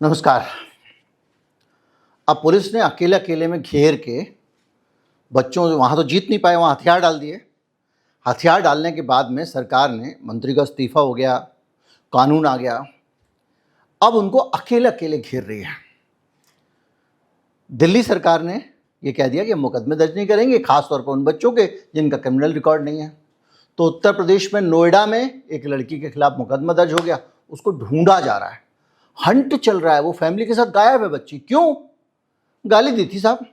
नमस्कार। अब पुलिस ने अकेले अकेले में घेर के बच्चों वहाँ तो जीत नहीं पाए, वहाँ हथियार डाल दिए। हथियार डालने के बाद में सरकार ने मंत्री का इस्तीफा हो गया, कानून आ गया, अब उनको अकेले अकेले घेर रही है। दिल्ली सरकार ने ये कह दिया कि मुकदमे दर्ज नहीं करेंगे, खासतौर पर उन बच्चों के जिनका क्रिमिनल रिकॉर्ड नहीं है। तो उत्तर प्रदेश में नोएडा में एक लड़की के खिलाफ मुकदमा दर्ज हो गया, उसको ढूंढा जा रहा है, हंट चल रहा है। वो फैमिली के साथ गायब है बच्ची, क्यों? गाली दी थी साहब।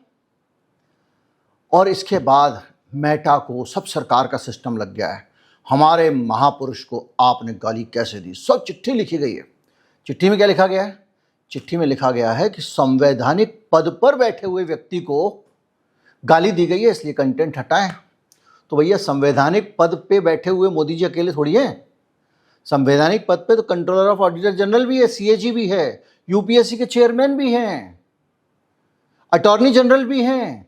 और इसके बाद मेटा को सब सरकार का सिस्टम लग गया है, हमारे महापुरुष को आपने गाली कैसे दी। सब चिट्ठी लिखी गई है। चिट्ठी में क्या लिखा गया है? चिट्ठी में लिखा गया है कि संवैधानिक पद पर बैठे हुए व्यक्ति को गाली दी गई है, इसलिए कंटेंट हटाएं। तो भैया, संवैधानिक पद पे बैठे हुए मोदी जी अकेले थोड़ी हैं। संवैधानिक पद पे तो कंट्रोलर ऑफ ऑडिटर जनरल भी है, सीएजी भी है, यूपीएससी के चेयरमैन भी हैं, अटॉर्नी जनरल भी हैं।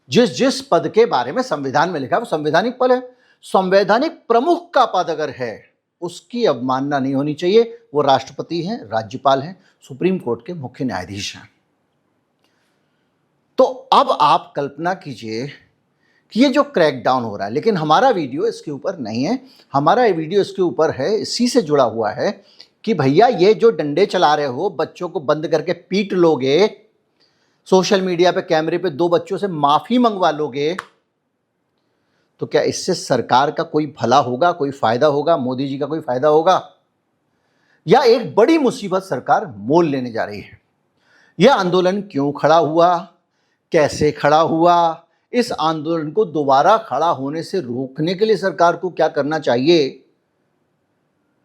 जिस जिस पद के बारे में संविधान में लिखा है वो संवैधानिक पद है। संवैधानिक प्रमुख का पद अगर है, उसकी अवमानना नहीं होनी चाहिए। वो राष्ट्रपति हैं, राज्यपाल हैं, सुप्रीम कोर्ट के मुख्य न्यायाधीश हैं। तो अब आप कल्पना कीजिए कि ये जो क्रैकडाउन हो रहा है, लेकिन हमारा वीडियो इसके ऊपर नहीं है। हमारा ये वीडियो इसके ऊपर है, इसी से जुड़ा हुआ है कि भैया ये जो डंडे चला रहे हो, बच्चों को बंद करके पीट लोगे, सोशल मीडिया पे कैमरे पे 2 बच्चों से माफी मंगवा लोगे, तो क्या इससे सरकार का कोई भला होगा, कोई फायदा होगा, मोदी जी का कोई फायदा होगा? या एक बड़ी मुसीबत सरकार मोल लेने जा रही है? यह आंदोलन क्यों खड़ा हुआ, कैसे खड़ा हुआ, इस आंदोलन को दोबारा खड़ा होने से रोकने के लिए सरकार को क्या करना चाहिए,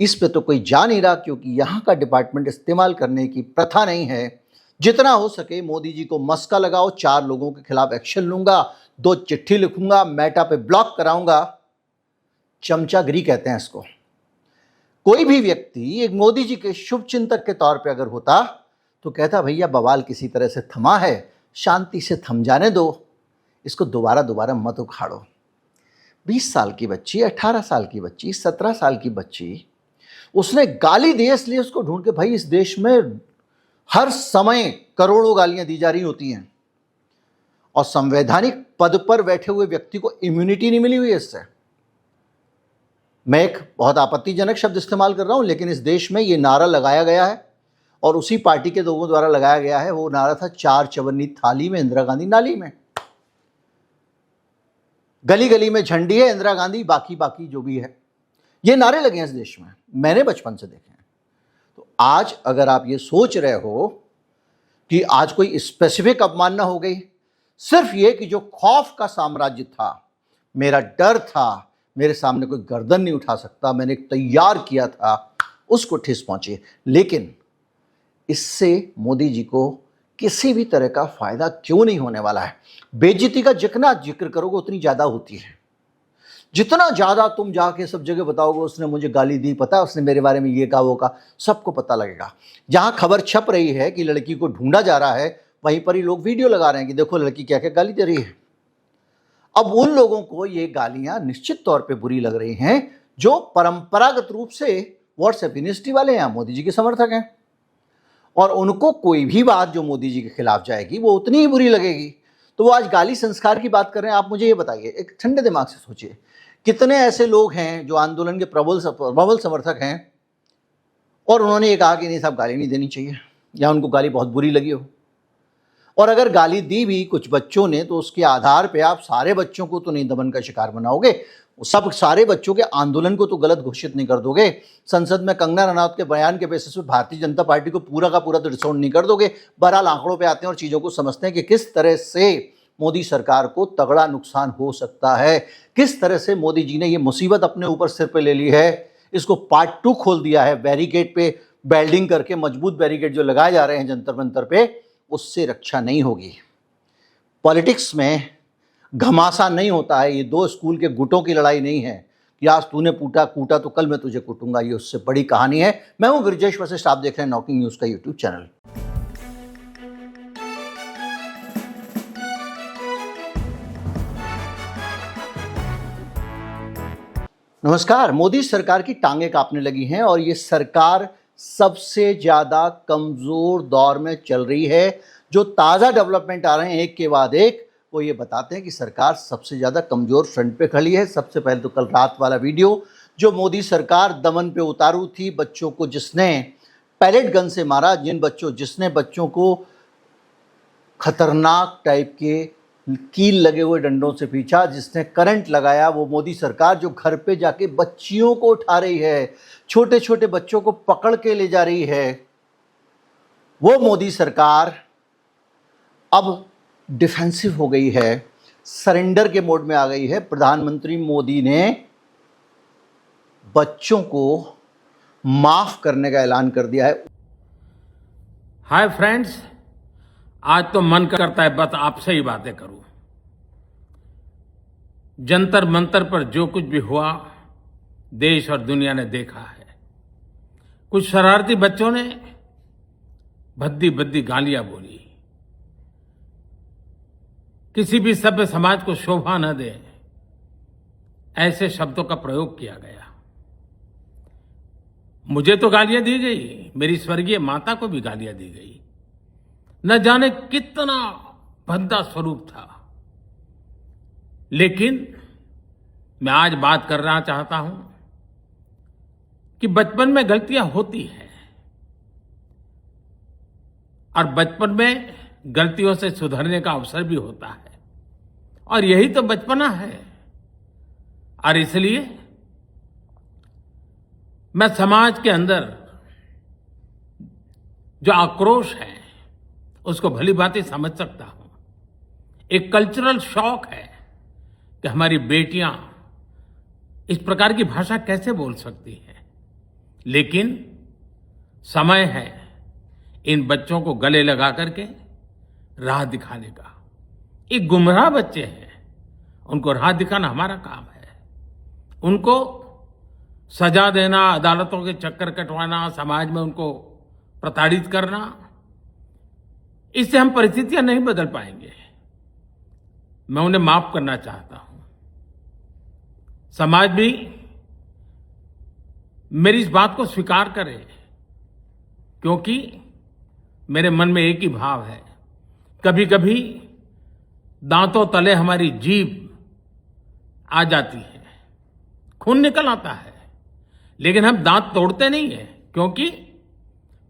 इस पे तो कोई जा नहीं रहा, क्योंकि यहां का डिपार्टमेंट इस्तेमाल करने की प्रथा नहीं है। जितना हो सके मोदी जी को मस्का लगाओ, 4 लोगों के खिलाफ एक्शन लूंगा, 2 चिट्ठी लिखूंगा, मेटा पे ब्लॉक कराऊंगा। चमचागिरी कहते हैं इसको। कोई भी व्यक्ति एक मोदी जी के शुभ चिंतक के तौर पे अगर होता तो कहता भैया बवाल किसी तरह से थमा है, शांति से थम जाने दो, इसको दोबारा मत उखाड़ो। 20 साल की बच्ची, 18 साल की बच्ची, 17 साल की बच्ची, उसने गाली दी इसलिए उसको ढूंढ के, भाई इस देश में हर समय करोड़ों गालियां दी जा रही होती हैं और संवैधानिक पद पर बैठे हुए व्यक्ति को इम्यूनिटी नहीं मिली हुई है इससे। मैं एक बहुत आपत्तिजनक शब्द इस्तेमाल कर रहा हूं, लेकिन इस देश में ये नारा लगाया गया है और उसी पार्टी के लोगों द्वारा लगाया गया है। वो नारा था 4 चवन्नी थाली में, इंदिरा गांधी नाली में। गली गली में झंडी है, इंदिरा गांधी बाकी जो भी है। ये नारे लगे हैं इस देश में, मैंने बचपन से देखे हैं। तो आज अगर आप ये सोच रहे हो कि आज कोई स्पेसिफिक अवमानना हो गई, सिर्फ ये कि जो खौफ का साम्राज्य था, मेरा डर था, मेरे सामने कोई गर्दन नहीं उठा सकता, मैंने तैयार किया था, उसको ठेस पहुंची। लेकिन इससे मोदी जी को किसी भी तरह का फायदा क्यों नहीं होने वाला है? बेइज्जती का जितना जिक्र करोगे उतनी ज्यादा होती है। जितना ज्यादा तुम जाके सब जगह बताओगे उसने मुझे गाली दी, पता है उसने मेरे बारे में ये कहा वो कहा, सबको पता लगेगा। जहां खबर छप रही है कि लड़की को ढूंढा जा रहा है, वहीं पर ही लोग वीडियो लगा रहे हैं कि देखो लड़की क्या क्या गाली दे रही है। अब उन लोगों को ये गालियां निश्चित तौर पे बुरी लग रही हैं जो परंपरागत रूप से व्हाट्सएप यूनिवर्सिटी वाले हैं, मोदी जी के समर्थक हैं, और उनको कोई भी बात जो मोदी जी के खिलाफ जाएगी वो उतनी ही बुरी लगेगी। तो वो आज गाली संस्कार की बात कर रहे हैं। आप मुझे ये बताइए, एक ठंडे दिमाग से सोचिए, कितने ऐसे लोग हैं जो आंदोलन के प्रबल समर्थक हैं और उन्होंने ये कहा कि नहीं साहब गाली नहीं देनी चाहिए, या उनको गाली बहुत बुरी लगी हो, और अगर गाली दी भी कुछ बच्चों ने तो उसके आधार पे आप सारे बच्चों को तो नहीं दमन का शिकार बनाओगे, सब सारे बच्चों के आंदोलन को तो गलत घोषित नहीं कर दोगे। संसद में कंगना रनौत के बयान के बेसिस पे भारतीय जनता पार्टी को पूरा का पूरा तो डिसऑन नहीं कर दोगे। बहरहाल आंकड़ों पे आते हैं और चीज़ों को समझते हैं कि किस तरह से मोदी सरकार को तगड़ा नुकसान हो सकता है, किस तरह से मोदी जी ने ये मुसीबत अपने ऊपर सिर पे ले ली है। इसको पार्ट 2 खोल दिया है, बैरिकेड पे बेल्डिंग करके, मजबूत बैरिकेड जो लगाए जा रहे हैं जंतर मंतर पे, उससे रक्षा नहीं होगी। पॉलिटिक्स में घमासान नहीं होता है, ये 2 स्कूल के गुटों की लड़ाई नहीं है कि आज तूने कूटा तो कल मैं तुझे कूटूंगा। ये उससे बड़ी कहानी है। मैं हूं ब्रजेश वशिष्ठ, आप देख रहे हैं नॉकिंग न्यूज का यूट्यूब चैनल। नमस्कार। मोदी सरकार की टांगें कांपने लगी हैं और ये सरकार सबसे ज़्यादा कमज़ोर दौर में चल रही है। जो ताज़ा डेवलपमेंट आ रहे हैं एक के बाद एक, वो ये बताते हैं कि सरकार सबसे ज़्यादा कमज़ोर फ्रंट पे खड़ी है। सबसे पहले तो कल रात वाला वीडियो, जो मोदी सरकार दमन पे उतारू थी, बच्चों को जिसने पैलेट गन से मारा, जिसने बच्चों को खतरनाक टाइप के कील लगे हुए डंडों से पीछा, जिसने करंट लगाया, वो मोदी सरकार जो घर पे जाके बच्चियों को उठा रही है, छोटे छोटे बच्चों को पकड़ के ले जा रही है, वो मोदी सरकार अब डिफेंसिव हो गई है, सरेंडर के मोड में आ गई है। प्रधानमंत्री मोदी ने बच्चों को माफ करने का ऐलान कर दिया है। हाय फ्रेंड्स, आज तो मन करता है बस आपसे ही बातें करूं। जंतर मंतर पर जो कुछ भी हुआ, देश और दुनिया ने देखा है। कुछ शरारती बच्चों ने भद्दी भद्दी गालियां बोली। किसी भी सभ्य समाज को शोभा न दे ऐसे शब्दों का प्रयोग किया गया। मुझे तो गालियां दी गई, मेरी स्वर्गीय माता को भी गालियां दी गई। न जाने कितना भद्दा स्वरूप था। लेकिन मैं आज बात करना चाहता हूं कि बचपन में गलतियां होती हैं और बचपन में गलतियों से सुधरने का अवसर भी होता है, और यही तो बचपना है। और इसलिए मैं समाज के अंदर जो आक्रोश है उसको भली भांति समझ सकता हूं। एक कल्चरल शॉक है कि हमारी बेटियां इस प्रकार की भाषा कैसे बोल सकती हैं। लेकिन समय है इन बच्चों को गले लगा करके राह दिखाने का। ये गुमराह बच्चे हैं, उनको राह दिखाना हमारा काम है। उनको सजा देना, अदालतों के चक्कर कटवाना, समाज में उनको प्रताड़ित करना, इससे हम परिस्थितियां नहीं बदल पाएंगे। मैं उन्हें माफ करना चाहता हूं। समाज भी मेरी इस बात को स्वीकार करे, क्योंकि मेरे मन में एक ही भाव है। कभी कभी दांतों तले हमारी जीभ आ जाती है, खून निकल आता है, लेकिन हम दांत तोड़ते नहीं हैं, क्योंकि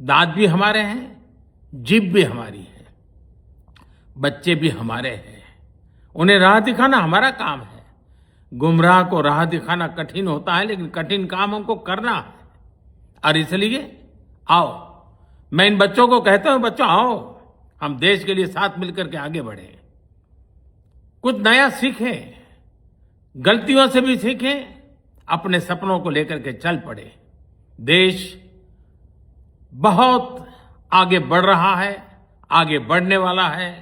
दांत भी हमारे हैं, जीभ भी हमारी है, बच्चे भी हमारे हैं। उन्हें राह दिखाना हमारा काम है। गुमराह को राह दिखाना कठिन होता है, लेकिन कठिन काम हमको करना है। और इसलिए आओ, मैं इन बच्चों को कहता हूं, बच्चों आओ, हम देश के लिए साथ मिलकर के आगे बढ़े, कुछ नया सीखें, गलतियों से भी सीखें, अपने सपनों को लेकर के चल पड़े। देश बहुत आगे बढ़ रहा है, आगे बढ़ने वाला है,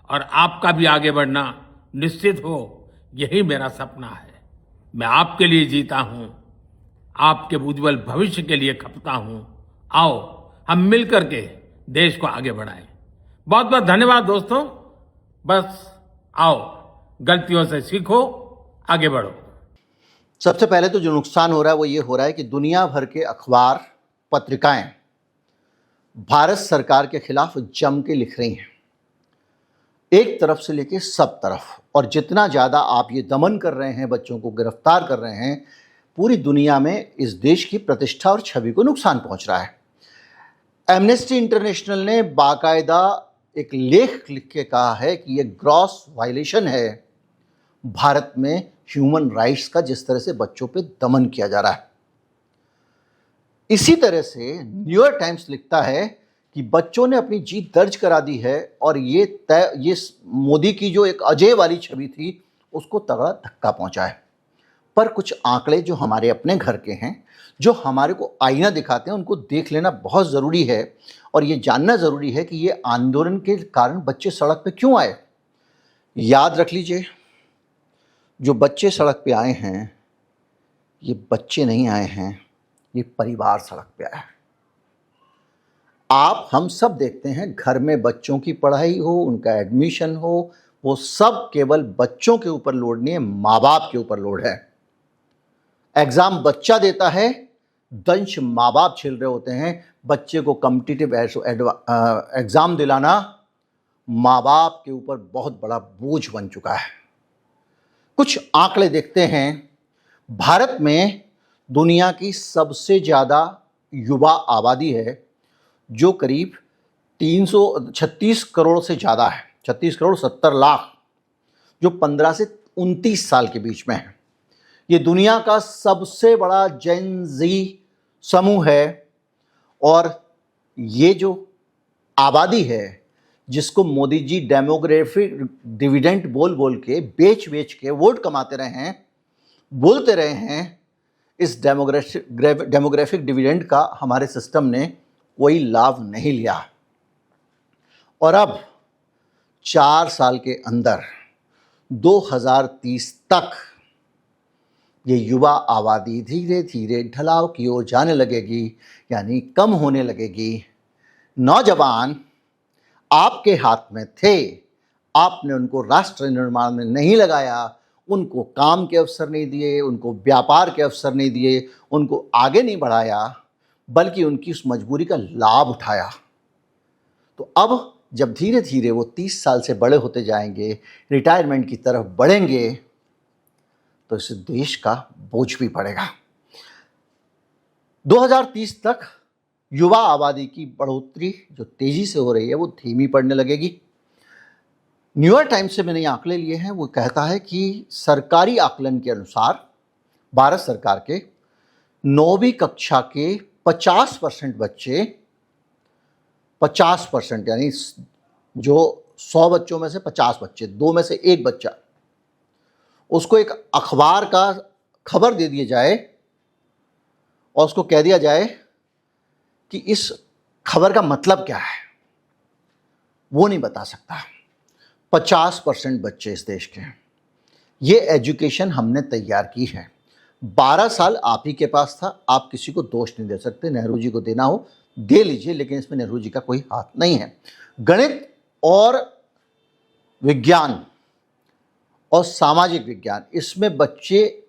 और आपका भी आगे बढ़ना निश्चित हो, यही मेरा सपना है। मैं आपके लिए जीता हूं, आपके उज्जवल भविष्य के लिए खपता हूं। आओ हम मिलकर के देश को आगे बढ़ाएं। बहुत बहुत धन्यवाद दोस्तों। बस आओ, गलतियों से सीखो, आगे बढ़ो। सबसे पहले तो जो नुकसान हो रहा है वो ये हो रहा है कि दुनिया भर के अखबार, पत्रिकाएं भारत सरकार के खिलाफ जम के लिख रही हैं, एक तरफ से लेके सब तरफ। और जितना ज़्यादा आप ये दमन कर रहे हैं, बच्चों को गिरफ्तार कर रहे हैं, पूरी दुनिया में इस देश की प्रतिष्ठा और छवि को नुकसान पहुंच रहा है। एमनेस्टी इंटरनेशनल ने बाकायदा एक लेख लिख के कहा है कि ये ग्रॉस वायलेशन है भारत में ह्यूमन राइट्स का, जिस तरह से बच्चों पे दमन किया जा रहा है। इसी तरह से न्यूयॉर्क टाइम्स लिखता है कि बच्चों ने अपनी जीत दर्ज करा दी है, और ये मोदी की जो एक अजय वाली छवि थी उसको तगड़ा धक्का पहुंचा है। पर कुछ आंकड़े जो हमारे अपने घर के हैं, जो हमारे को आईना दिखाते हैं, उनको देख लेना बहुत ज़रूरी है, और ये जानना ज़रूरी है कि ये आंदोलन के कारण बच्चे सड़क पे क्यों आए। याद रख लीजिए, जो बच्चे सड़क पे आए हैं, ये बच्चे नहीं आए हैं, ये परिवार सड़क पे आया है। आप हम सब देखते हैं, घर में बच्चों की पढ़ाई हो, उनका एडमिशन हो, वो सब केवल बच्चों के ऊपर लोड नहीं है, माँ बाप के ऊपर लोड है। एग्ज़ाम बच्चा देता है, दंश माँ बाप झेल रहे होते हैं। बच्चे को कॉम्पिटिटिव एग्ज़ाम दिलाना माँ बाप के ऊपर बहुत बड़ा बोझ बन चुका है। कुछ आंकड़े देखते हैं। भारत में दुनिया की सबसे ज़्यादा युवा आबादी है, जो करीब 336 करोड़ से ज़्यादा है, 36 करोड़ 70 लाख, जो 15 से 29 साल के बीच में है। ये दुनिया का सबसे बड़ा जेन ज़ी समूह है। और ये जो आबादी है, जिसको मोदी जी डेमोग्राफिक डिविडेंड बोल बोल के बेच बेच के वोट कमाते रहे हैं, बोलते रहे हैं, इस डेमोग्राफिक डिविडेंड का हमारे सिस्टम ने कोई लाभ नहीं लिया। और अब 4 साल के अंदर 2030 तक ये युवा आबादी धीरे धीरे ढलाव की ओर जाने लगेगी, यानी कम होने लगेगी। नौजवान आपके हाथ में थे, आपने उनको राष्ट्र निर्माण में नहीं लगाया, उनको काम के अवसर नहीं दिए, उनको व्यापार के अवसर नहीं दिए, उनको आगे नहीं बढ़ाया, बल्कि उनकी उस मजबूरी का लाभ उठाया। तो अब जब धीरे धीरे वो 30 साल से बड़े होते जाएंगे, रिटायरमेंट की तरफ बढ़ेंगे, तो इस देश का बोझ भी पड़ेगा। 2030 तक युवा आबादी की बढ़ोतरी जो तेजी से हो रही है, वो धीमी पड़ने लगेगी। न्यूयॉर्क टाइम्स से मैंने ये आंकड़े लिए हैं। वो कहता है कि सरकारी आकलन के अनुसार भारत सरकार के 9वीं कक्षा के 50% बच्चे, 50% यानी जो 100 बच्चों में से 50 बच्चे, 2 में से 1 बच्चा, उसको एक अखबार का खबर दे दिया जाए और उसको कह दिया जाए कि इस खबर का मतलब क्या है, वो नहीं बता सकता। 50% बच्चे इस देश के हैं। ये एजुकेशन हमने तैयार की है। 12 साल आप ही के पास था, आप किसी को दोष नहीं दे सकते। नेहरू जी को देना हो दे लीजिए, लेकिन इसमें नेहरू जी का कोई हाथ नहीं है। गणित और विज्ञान और सामाजिक विज्ञान, इसमें बच्चे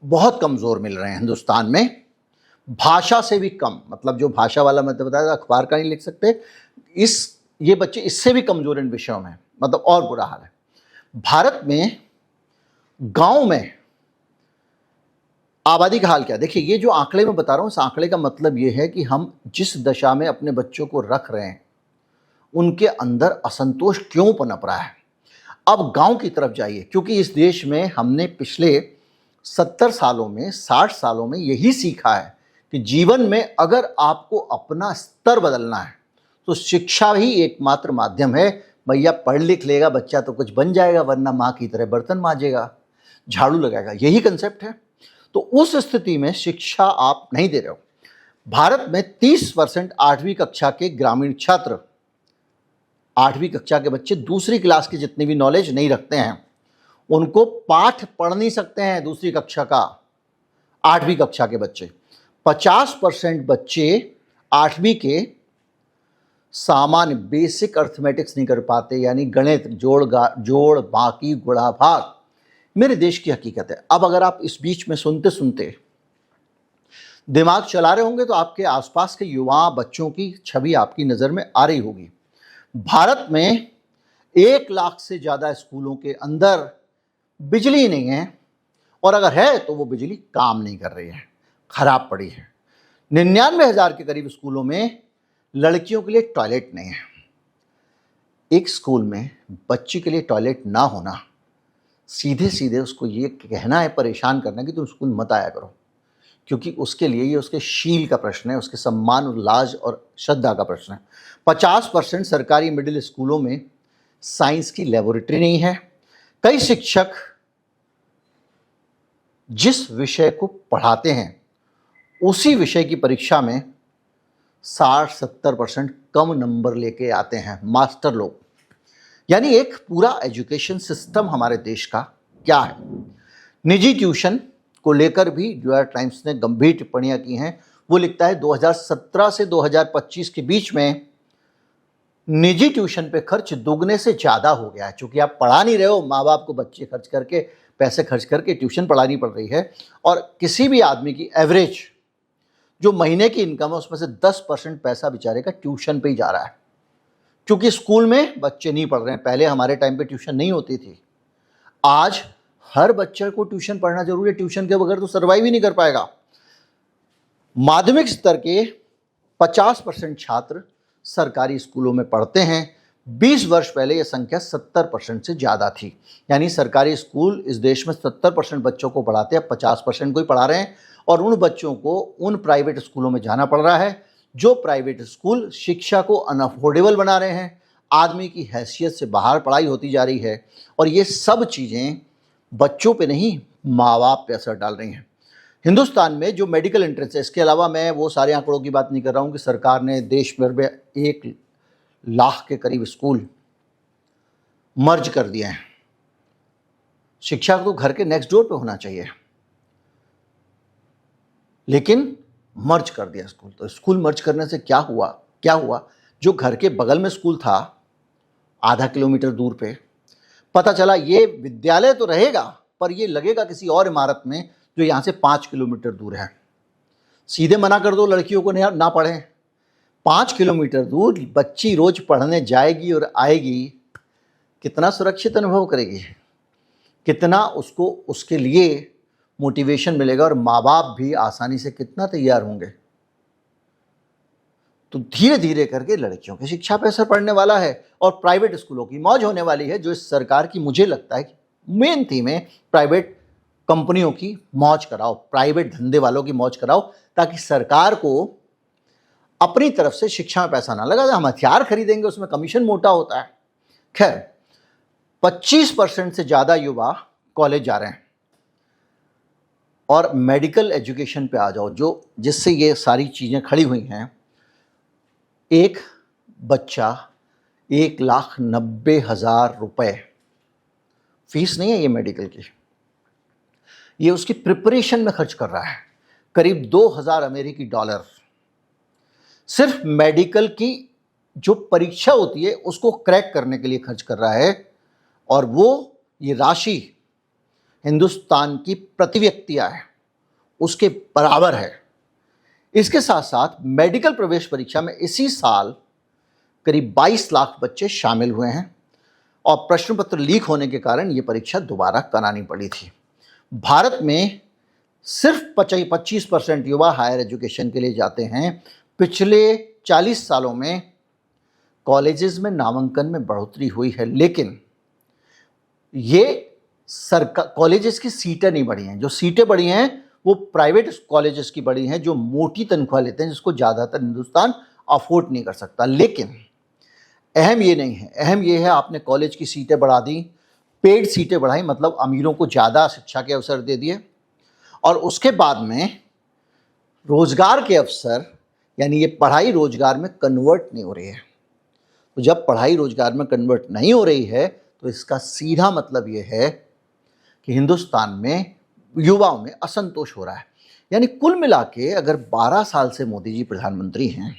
बहुत कमज़ोर मिल रहे हैं हिंदुस्तान में। भाषा से भी कम, मतलब जो भाषा वाला मैं तो बताया अखबार का नहीं लिख सकते, ये बच्चे इससे भी कमज़ोर इन विषयों में, मतलब और बुरा हाल है। भारत में गांव में आबादी का हाल क्या? देखिए, ये जो आंकड़े मैं बता रहा हूँ, इस आंकड़े का मतलब ये है कि हम जिस दशा में अपने बच्चों को रख रहे हैं, उनके अंदर असंतोष क्यों पनप रहा है। अब गांव की तरफ जाइए, क्योंकि इस देश में हमने पिछले 70 सालों में, 60 सालों में यही सीखा है कि जीवन में अगर आपको अपना स्तर बदलना है तो शिक्षा ही एकमात्र माध्यम है। भैया पढ़ लिख लेगा बच्चा तो कुछ बन जाएगा, वरना माँ की तरह बर्तन मांजेगा, झाड़ू लगाएगा, यही कंसेप्ट है। तो उस स्थिति में शिक्षा आप नहीं दे रहे हो। भारत में 30% 8वीं कक्षा के ग्रामीण छात्र, 8वीं कक्षा के बच्चे दूसरी क्लास की जितनी भी नॉलेज नहीं रखते हैं, उनको पाठ पढ़ नहीं सकते हैं दूसरी कक्षा का। 8वीं कक्षा के बच्चे, 50% बच्चे 8वीं के सामान्य बेसिक अर्थमेटिक्स नहीं कर पाते, यानी गणित, जोड़ बाकी गुणा भाग। मेरे देश की हकीकत है। अब अगर आप इस बीच में सुनते सुनते दिमाग चला रहे होंगे तो आपके आसपास के युवा बच्चों की छवि आपकी नज़र में आ रही होगी। भारत में 1 लाख से ज़्यादा स्कूलों के अंदर बिजली नहीं है, और अगर है तो वो बिजली काम नहीं कर रही है, खराब पड़ी है। 99,000 के करीब स्कूलों में लड़कियों के लिए टॉयलेट नहीं है। एक स्कूल में बच्ची के लिए टॉयलेट ना होना, सीधे सीधे उसको ये कहना है, परेशान करना कि तुम स्कूल मत आया करो, क्योंकि उसके लिए ये उसके शील का प्रश्न है, उसके सम्मान और लाज और श्रद्धा का प्रश्न है। 50% सरकारी मिडिल स्कूलों में साइंस की लेबोरेटरी नहीं है। कई शिक्षक जिस विषय को पढ़ाते हैं उसी विषय की परीक्षा में 60-70% कम नंबर लेके आते हैं मास्टर लोग। यानी एक पूरा एजुकेशन सिस्टम हमारे देश का क्या है। निजी ट्यूशन को लेकर भी न्यूयॉर्क टाइम्स ने गंभीर टिप्पणियां की हैं। वो लिखता है 2017 से 2025 के बीच में निजी ट्यूशन पे खर्च दुगने से ज़्यादा हो गया है। चूँकि आप पढ़ा नहीं रहे हो, माँ बाप को बच्चे खर्च करके पैसे खर्च करके ट्यूशन पढ़ानी पड़ रही है, और किसी भी आदमी की एवरेज जो महीने की इनकम है उसमें से 10% पैसा बेचारे का ट्यूशन पे ही जा रहा है, क्योंकि स्कूल में बच्चे नहीं पढ़ रहे हैं। पहले हमारे टाइम पे ट्यूशन नहीं होती थी, आज हर बच्चे को ट्यूशन पढ़ना जरूरी है। ट्यूशन के बगैर तो सर्वाइव ही नहीं कर पाएगा। माध्यमिक स्तर के 50% छात्र सरकारी स्कूलों में पढ़ते हैं। 20 वर्ष पहले यह संख्या 70% से ज़्यादा थी। यानी सरकारी स्कूल इस देश में 70% बच्चों को पढ़ाते हैं, 50% को ही पढ़ा रहे हैं, और उन बच्चों को उन प्राइवेट स्कूलों में जाना पड़ रहा है जो प्राइवेट स्कूल शिक्षा को अनअफोर्डेबल बना रहे हैं। आदमी की हैसियत से बाहर पढ़ाई होती जा रही है, और ये सब चीज़ें बच्चों पे नहीं, माँ बाप पे असर डाल रही हैं। हिंदुस्तान में जो मेडिकल एंट्रेंस है, इसके अलावा मैं वो सारे आंकड़ों की बात नहीं कर रहा हूँ कि सरकार ने देश भर में 1 लाख के करीब स्कूल मर्ज कर दिए हैं। शिक्षा तो घर के नेक्स्ट डोर पे होना चाहिए, लेकिन मर्ज कर दिया स्कूल। तो स्कूल मर्ज करने से क्या हुआ, जो घर के बगल में स्कूल था आधा किलोमीटर दूर पे, पता चला ये विद्यालय तो रहेगा पर ये लगेगा किसी और इमारत में जो यहाँ से 5 किलोमीटर दूर है। सीधे मना कर दो लड़कियों को ना पढ़ें। 5 किलोमीटर दूर बच्ची रोज पढ़ने जाएगी और आएगी, कितना सुरक्षित अनुभव करेगी, कितना उसको उसके लिए मोटिवेशन मिलेगा, और माँ बाप भी आसानी से कितना तैयार होंगे। तो धीरे धीरे करके लड़कियों की शिक्षा पे असर पड़ने वाला है, और प्राइवेट स्कूलों की मौज होने वाली है, जो इस सरकार की मुझे लगता है कि मेन थीम है प्राइवेट कंपनियों की मौज कराओ, प्राइवेट धंधे वालों की मौज कराओ, ताकि सरकार को अपनी तरफ से शिक्षा में पैसा ना लगा। हम हथियार खरीदेंगे उसमें कमीशन मोटा होता है। खैर, 25% से ज़्यादा युवा कॉलेज जा रहे हैं। और मेडिकल एजुकेशन पे आ जाओ, जो जिससे ये सारी चीज़ें खड़ी हुई हैं। एक बच्चा 1,90,000 रुपये फीस नहीं है ये मेडिकल की, ये उसकी प्रिपरेशन में खर्च कर रहा है। करीब 2,000 अमेरिकी डॉलर सिर्फ मेडिकल की जो परीक्षा होती है उसको क्रैक करने के लिए खर्च कर रहा है, और वो ये राशि हिंदुस्तान की प्रति व्यक्ति आय उसके बराबर है। इसके साथ साथ मेडिकल प्रवेश परीक्षा में इसी साल करीब 22 लाख बच्चे शामिल हुए हैं, और प्रश्न पत्र लीक होने के कारण ये परीक्षा दोबारा करानी पड़ी थी। भारत में सिर्फ 25% युवा हायर एजुकेशन के लिए जाते हैं। पिछले 40 सालों में कॉलेजेस में नामांकन में बढ़ोतरी हुई है, लेकिन ये सरकार कॉलेजेस की सीटें नहीं बढ़ी हैं। जो सीटें बढ़ी हैं वो प्राइवेट कॉलेजेस की बढ़ी हैं, जो मोटी तनख्वाह लेते हैं, जिसको ज़्यादातर हिंदुस्तान अफोर्ड नहीं कर सकता। लेकिन अहम ये नहीं है, अहम ये है आपने कॉलेज की सीटें बढ़ा दी, पेड सीटें बढ़ाई, मतलब अमीरों को ज़्यादा शिक्षा के अवसर दे दिए, और उसके बाद में रोजगार के अवसर, यानी ये पढ़ाई रोजगार में कन्वर्ट नहीं हो रही है। तो जब पढ़ाई रोजगार में कन्वर्ट नहीं हो रही है तो इसका सीधा मतलब ये है कि हिंदुस्तान में युवाओं में असंतोष हो रहा है। यानी कुल मिला के अगर 12 साल से मोदी जी प्रधानमंत्री हैं,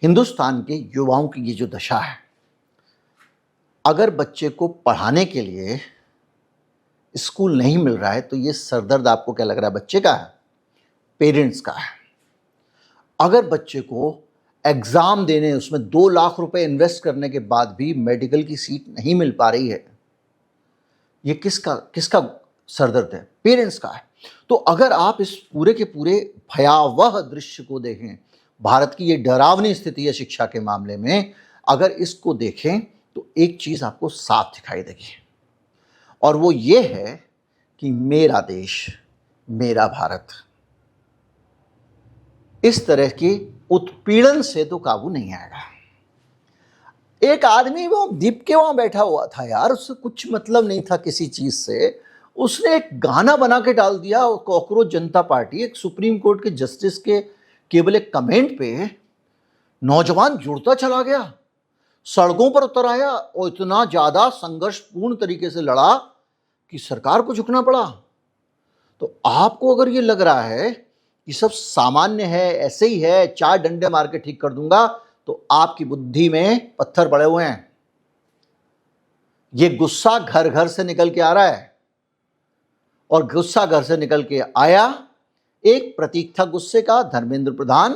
हिंदुस्तान के युवाओं की ये जो दशा है, अगर बच्चे को पढ़ाने के लिए स्कूल नहीं मिल रहा है तो ये सरदर्द आपको क्या लग रहा है, बच्चे का है, पेरेंट्स का है। अगर बच्चे को एग्ज़ाम देने, उसमें 2 लाख रुपए इन्वेस्ट करने के बाद भी मेडिकल की सीट नहीं मिल पा रही है, ये किसका सरदर्द है, पेरेंट्स का है। तो अगर आप इस पूरे के पूरे भयावह दृश्य को देखें, भारत की ये डरावनी स्थिति है शिक्षा के मामले में, अगर इसको देखें तो एक चीज़ आपको साफ दिखाई देगी, और वो ये है कि मेरा देश, मेरा भारत इस तरह की उत्पीड़न से तो काबू नहीं आएगा। एक आदमी वो दीप के वहां बैठा हुआ था यार, उससे कुछ मतलब नहीं था किसी चीज से, उसने एक गाना बना के डाल दिया। कॉकरोच जनता पार्टी, एक सुप्रीम कोर्ट के जस्टिस के केवल एक कमेंट पे नौजवान जुड़ता चला गया, सड़कों पर उतर आया और इतना ज्यादा संघर्षपूर्ण तरीके से लड़ा कि सरकार को झुकना पड़ा। तो आपको अगर ये लग रहा है कि सब सामान्य है, ऐसे ही है, 4 डंडे मार के ठीक कर दूंगा, तो आपकी बुद्धि में पत्थर पड़े हुए हैं। ये गुस्सा घर घर से निकल के आ रहा है। और गुस्सा घर से निकल के आया। एक प्रतीक था गुस्से का, धर्मेंद्र प्रधान।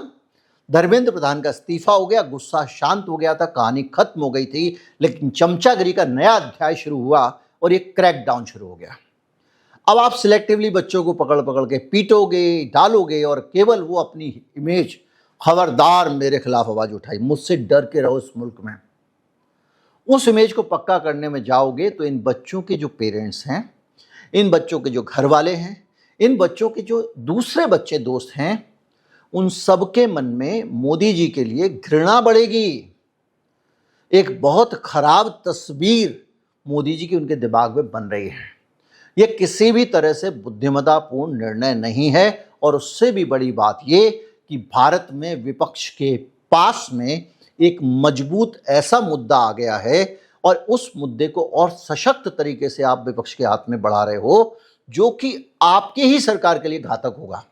धर्मेंद्र प्रधान का इस्तीफा हो गया, गुस्सा शांत हो गया था, कहानी खत्म हो गई थी। लेकिन चमचागिरी का नया अध्याय शुरू हुआ और एक क्रैकडाउन शुरू हो गया। अब आप सिलेक्टिवली बच्चों को पकड़ पकड़ के पीटोगे, डालोगे और केवल वो अपनी इमेज, खबरदार मेरे खिलाफ आवाज उठाई, मुझसे डर के रहो इस मुल्क में, उस इमेज को पक्का करने में जाओगे तो इन बच्चों के जो पेरेंट्स हैं, इन बच्चों के जो घर वाले हैं, इन बच्चों के जो दूसरे बच्चे दोस्त हैं, उन सबके मन में मोदी जी के लिए घृणा बढ़ेगी। एक बहुत खराब तस्वीर मोदी जी की उनके दिमाग में बन रही है। यह किसी भी तरह से बुद्धिमत्तापूर्ण निर्णय नहीं है। और उससे भी बड़ी बात यह कि भारत में विपक्ष के पास में एक मजबूत ऐसा मुद्दा आ गया है और उस मुद्दे को और सशक्त तरीके से आप विपक्ष के हाथ में बढ़ा रहे हो, जो कि आपकी ही सरकार के लिए घातक होगा।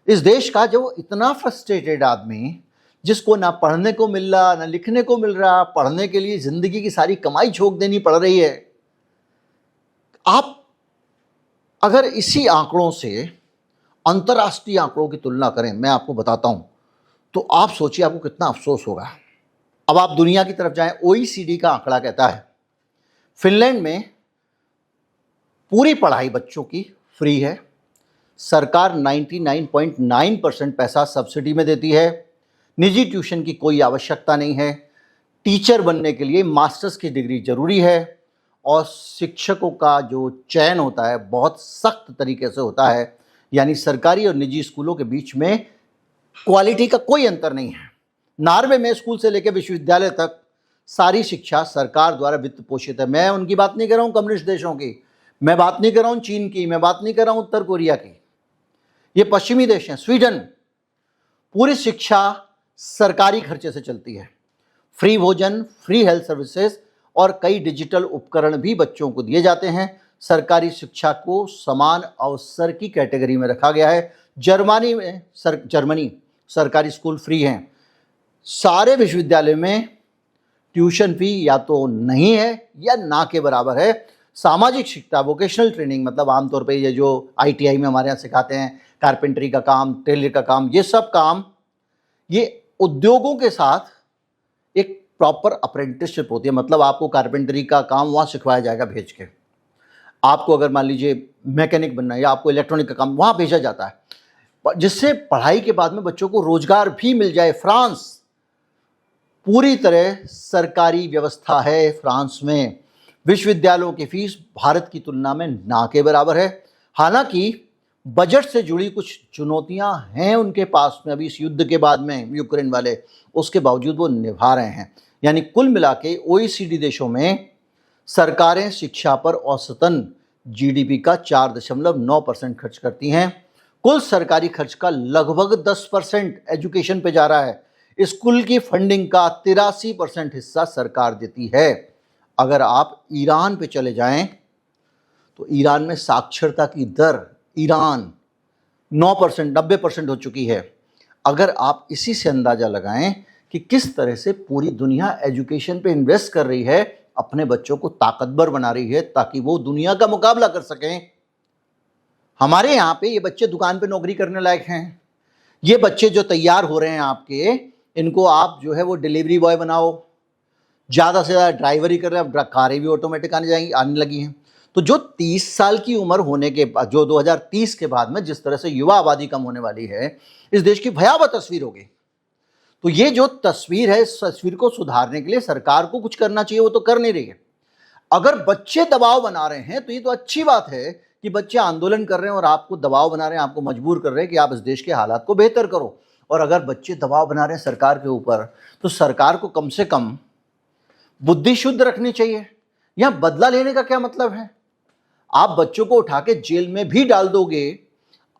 इस देश का जो इतना फ्रस्ट्रेटेड आदमी, जिसको ना पढ़ने को मिल रहा ना लिखने को मिल रहा, पढ़ने के लिए जिंदगी की सारी कमाई झोंक देनी पड़ रही है, आप अगर इसी आंकड़ों से अंतर्राष्ट्रीय आंकड़ों की तुलना करें, मैं आपको बताता हूं, तो आप सोचिए आपको कितना अफसोस होगा। अब आप दुनिया की तरफ जाएं, OECD का आंकड़ा कहता है फिनलैंड में पूरी पढ़ाई बच्चों की फ्री है। सरकार 99.9% पैसा सब्सिडी में देती है। निजी ट्यूशन की कोई आवश्यकता नहीं है। टीचर बनने के लिए मास्टर्स की डिग्री जरूरी है और शिक्षकों का जो चयन होता है बहुत सख्त तरीके से होता है। यानी सरकारी और निजी स्कूलों के बीच में क्वालिटी का कोई अंतर नहीं है। नॉर्वे में स्कूल से लेकर विश्वविद्यालय तक सारी शिक्षा सरकार द्वारा वित्त पोषित है। मैं उनकी बात नहीं कर रहा हूँ कम्युनिस्ट देशों की, मैं बात नहीं कर रहा हूँ चीन की, मैं बात नहीं कर रहा हूँ उत्तर कोरिया की, ये पश्चिमी देश हैं। स्वीडन, पूरी शिक्षा सरकारी खर्चे से चलती है। फ्री भोजन, फ्री हेल्थ सर्विसेज और कई डिजिटल उपकरण भी बच्चों को दिए जाते हैं। सरकारी शिक्षा को समान अवसर की कैटेगरी में रखा गया है। जर्मनी सरकारी स्कूल फ्री हैं। सारे विश्वविद्यालय में ट्यूशन फी या तो नहीं है या ना के बराबर है। सामाजिक शिक्षा, वोकेशनल ट्रेनिंग, मतलब आमतौर पे ये जो ITI में हमारे यहाँ सिखाते हैं, कारपेंटरी का काम, टेलर का काम, ये सब काम ये उद्योगों के साथ एक प्रॉपर अप्रेंटिसशिप होती है। मतलब आपको कारपेंटरी का काम वहाँ सिखवाया जाएगा भेज के। आपको अगर मान लीजिए मैकेनिक बनना है या आपको इलेक्ट्रॉनिक का काम वहाँ भेजा जाता है, जिससे पढ़ाई के बाद में बच्चों को रोजगार भी मिल जाए। फ्रांस पूरी तरह सरकारी व्यवस्था है। फ्रांस में विश्वविद्यालयों की फीस भारत की तुलना में ना के बराबर है। हालांकि बजट से जुड़ी कुछ चुनौतियां हैं उनके पास में अभी इस युद्ध के बाद में, यूक्रेन वाले, उसके बावजूद वो निभा रहे हैं। यानी कुल मिला के OECD देशों में सरकारें शिक्षा पर औसतन GDP का 4.9% खर्च करती हैं। कुल सरकारी खर्च का लगभग 10% एजुकेशन पे जा रहा है। स्कूल की फंडिंग का 83% हिस्सा सरकार देती है। अगर आप ईरान पे चले जाएं तो ईरान में साक्षरता की दर, ईरान 9%, 90% हो चुकी है। अगर आप इसी से अंदाजा लगाएं कि किस तरह से पूरी दुनिया एजुकेशन पे इन्वेस्ट कर रही है, अपने बच्चों को ताकतवर बना रही है ताकि वो दुनिया का मुकाबला कर सकें। हमारे यहाँ पे ये बच्चे दुकान पे नौकरी करने लायक हैं। ये बच्चे जो तैयार हो रहे हैं आपके, इनको आप जो है वो डिलीवरी बॉय बनाओ, ज़्यादा से ज़्यादा ड्राइवरी कर रहे हैं। अब कारें भी ऑटोमेटिक आने लगी हैं। तो जो 30 साल की उम्र होने के बाद, जो 2030 के बाद में जिस तरह से युवा आबादी कम होने वाली है, इस देश की भयावह तस्वीर होगी। तो ये जो तस्वीर है, इस तस्वीर को सुधारने के लिए सरकार को कुछ करना चाहिए, वो तो कर नहीं रही है। अगर बच्चे दबाव बना रहे हैं तो ये तो अच्छी बात है कि बच्चे आंदोलन कर रहे हैं और आपको दबाव बना रहे हैं, आपको मजबूर कर रहे हैं कि आप इस देश के हालात को बेहतर करो। और अगर बच्चे दबाव बना रहे हैं सरकार के ऊपर, तो सरकार को कम से कम बुद्धि शुद्ध रखनी चाहिए। यहां बदला लेने का क्या मतलब है? आप बच्चों को उठा के जेल में भी डाल दोगे।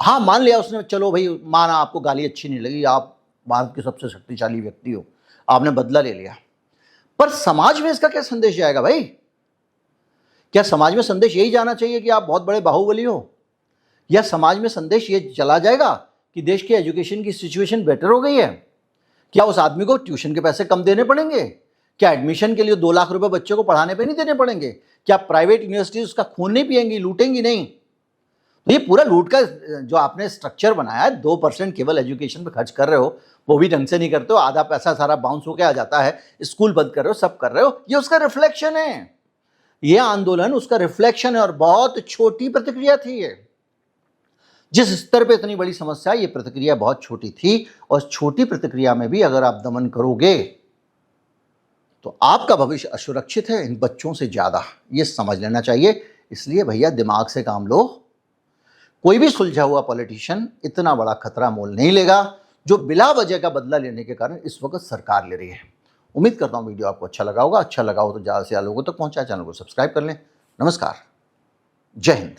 हाँ, मान लिया उसने, चलो भाई, माना आपको गाली अच्छी नहीं लगी, आप भारत के सबसे शक्तिशाली व्यक्ति हो, आपने बदला ले लिया, पर समाज में इसका क्या संदेश जाएगा भाई? क्या समाज में संदेश यही जाना चाहिए कि आप बहुत बड़े बाहुबली हो? या समाज में संदेश ये चला जाएगा कि देश की एजुकेशन की सिचुएशन बेटर हो गई है? क्या उस आदमी को ट्यूशन के पैसे कम देने पड़ेंगे? क्या एडमिशन के लिए 2 लाख रुपए बच्चे को पढ़ाने पे नहीं देने पड़ेंगे? क्या प्राइवेट यूनिवर्सिटीज उसका खून नहीं पिएंगी, लूटेंगी नहीं? तो ये पूरा लूट का जो आपने स्ट्रक्चर बनाया है, 2% केवल एजुकेशन पे खर्च कर रहे हो, वो भी ढंग से नहीं करते हो, आधा पैसा सारा बाउंस होके आ जाता है, स्कूल बंद कर रहे हो, सब कर रहे हो, ये उसका रिफ्लेक्शन है। ये आंदोलन उसका रिफ्लेक्शन है और बहुत छोटी प्रतिक्रिया थी ये। जिस स्तर पे इतनी बड़ी समस्या, ये प्रतिक्रिया बहुत छोटी थी और छोटी प्रतिक्रिया में भी अगर आप दमन करोगे तो आपका भविष्य असुरक्षित है इन बच्चों से ज्यादा, ये समझ लेना चाहिए। इसलिए भैया दिमाग से काम लो। कोई भी सुलझा हुआ पॉलिटिशियन इतना बड़ा खतरा मोल नहीं लेगा जो बिला वजह का बदला लेने के कारण इस वक्त सरकार ले रही है। उम्मीद करता हूं वीडियो आपको अच्छा लगा होगा। अच्छा लगा हो तो ज्यादा से ज्यादा लोगों तक पहुंचाए, चैनल को सब्सक्राइब कर लें। नमस्कार, जय हिंद।